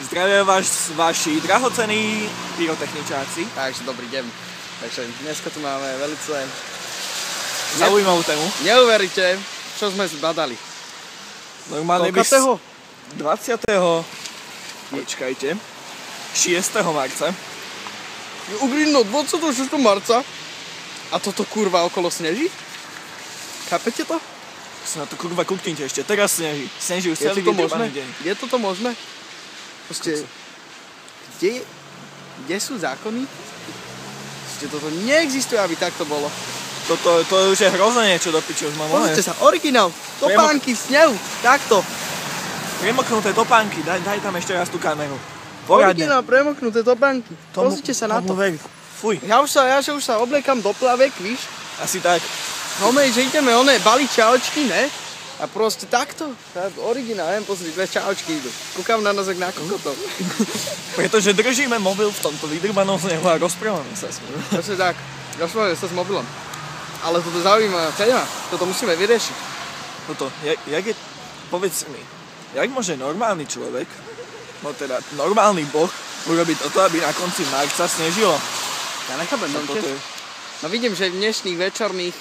Zdravím vás vaši drahocení pyrotechničáci. Takže dobrý deň. Takže dneska tu máme velice zaujímavú tému. Neuveríte, čo sme zbadali. Normálne by 20. Počkajte. 6. marca. Ugrino 26. marca. A toto kurva okolo sneží? Chápete to? Si na to kurva kúknite ešte, teraz sneží. Sneží už celý vytrbaný deň. Je toto možné? Proste, kde sú zákony? Proste toto neexistuje, aby takto bolo. To už je hrozné niečo do piči, už mám Pozrite sa, originál, topánky v snehu, takto. Premoknuté topánky, daj tam ešte raz tú kameru. Poradne. Originál premoknuté topánky, pozrite sa na to. Fuj. Ja už sa obliekam do plavek, víš? Asi tak. No že ideme baliť čaočky, ne? A proste takto, originál, pozri, dve čaočky idú. Kúkam na nás jak na kokotov. Pretože držíme mobil v tomto vydrbanom snehu a rozprávame sa s ním. Presne tak, rozprávame sa s mobilom. Ale toto zaujímavá téma, toto musíme vyriešiť. Toto, jak je, povedz mi, jak môže normálny človek, no teda normálny boh, urobiť toto, aby na konci marca snežilo? Ja nechápem, no vidím, že v dnešných večerných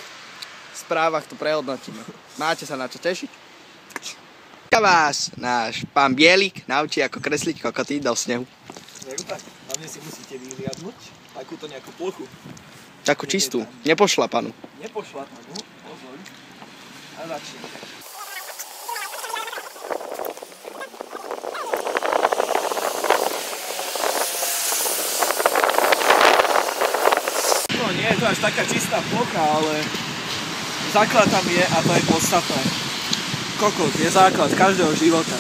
správach to prehodnotíme. Máte sa na čo tešiť? Vás náš pán Bielik naučí, ako kresliť kokoty do snehu. Veru tak, hlavne si musíte vyhliadnúť takúto nejakú plochu. Takú čistú, nepošlapanú. Nepošlapanú, pozor. A začneme. No nie je to až taká čistá plocha, ale základ tam je a to je podstatné. Kokot je základ každého života.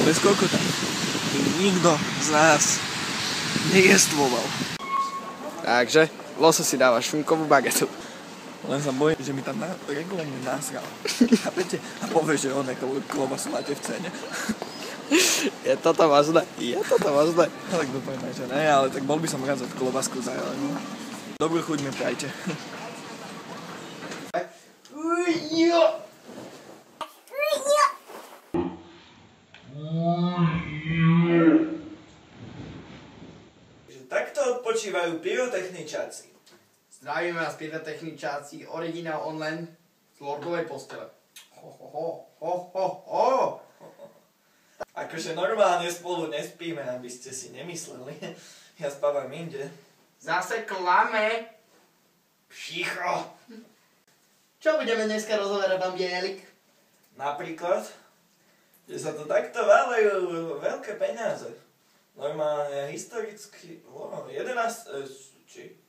Bez kokota by nikto z nás nejestvoval. Takže, loso si dáva šunkovú bagetu. Len sa bojím, že mi tam regulárne nasral. Chápete? A povie, že on nejakú klobasu máte v cene. Je toto možné? Je toto možné? No tak dúfajme, že ne, ale tak bol by som rád za klobasku zajal. Dobrú chuť mi prajte. Takto odpočívajú pyrotechničáci. Zdravíme vás, pyrotechničáci, originál online z lordovej postele. Akože normálne spolu nespíme, aby ste si nemysleli. Ja spávam inde. Zase klame. Pšicho. Čo budeme dneska rozoberať, pán Bielik? Napríklad, že sa to takto válejú veľké peniaze. Normálne historicky 11 či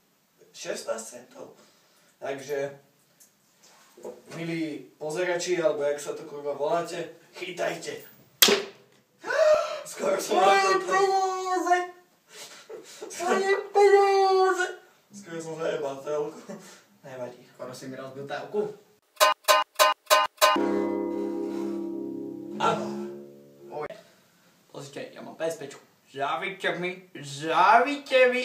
16 centov. Takže, milí pozerači, alebo jak sa to kurva voláte, chytajte. Skoro som Skoro som zajebal telku. Nevadí. Skoro si mi rozbil telku. Áno. Pozrite, ja mám PSPčku. Žávite mi.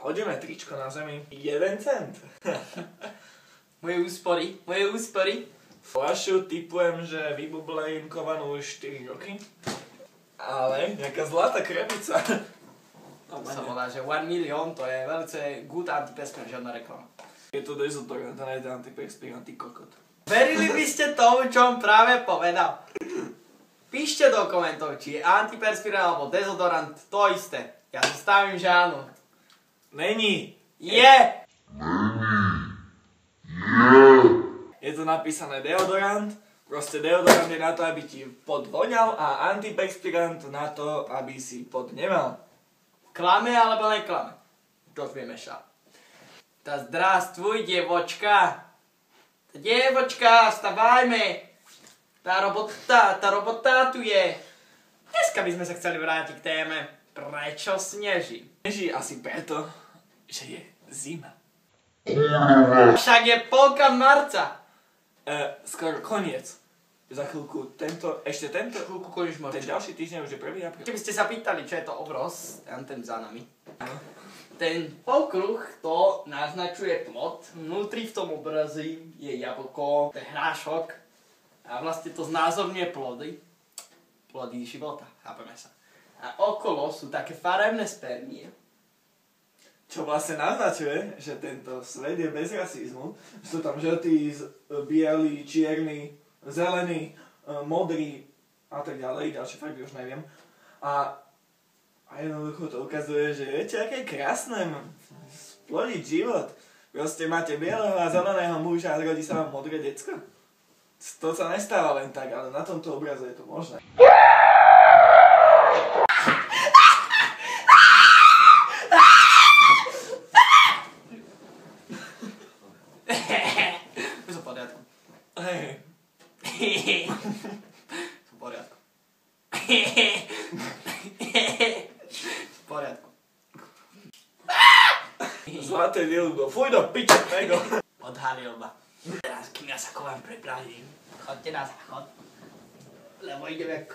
Hodíme tričko na zemi. 1 cent. Moje úspory. Fľašu tipujem, že vybublejnkovanú už 4 roky. Ale nejaká zlatá krebica. To sa volá, že 1 milión, to je velice good antiperspirant, žiadna reklama. Je to dezodorant, a nejde antiperspirant, ty kokot. Verili by ste tomu, čo on práve povedal? Píšte do komentov, či je antiperspirant alebo dezodorant to isté. Ja sa stavím, že áno. Není. Je! Je to napísané deodorant. Proste deodorant je na to, aby ti pod voňal a antiperspirant na to, aby si pod nemal. Klame alebo neklame? To vieme ša. Ta zdravstvuj, dievočka. Dievočka, vstavajme. Tá robota tu je. Dneska by sme sa chceli vrátiť k téme, prečo sneží. Sneží asi preto, že je zima. Však je polka marca. Skoro koniec. Za chvíľku chvíľku koniec ten ďalší týždeň už je 1. apríl. Keby ste sa pýtali, čo je to obroz, ten za nami. Ten polkruh to naznačuje plod. Vnútri v tom obrazi je jablko, to je hrášok. A vlastne to znázorňuje plody života, chápeme sa. A okolo sú také farebné spermie. Čo vlastne naznačuje, že tento svet je bez rasizmu. Sú tam žltí, bieli, čierni, zelení, modrí a tak ďalej. Ďalšie farby už neviem. A jednoducho to ukazuje, že viete, aké je krásne splodiť život. Proste máte bieleho a zeleného muža a zrodí sa vám modré decko. To sa nestáva len tak, ale na tomto obraze je to možné. Sú v poriadku. Hej. Sú v poriadku. Sú v poriadku. Zlaté dildo, fuj do piče, Pego. Odhalil ma. Teraz, kým ja sa kovám prepravím, chodte na záchod, lebo ideme k...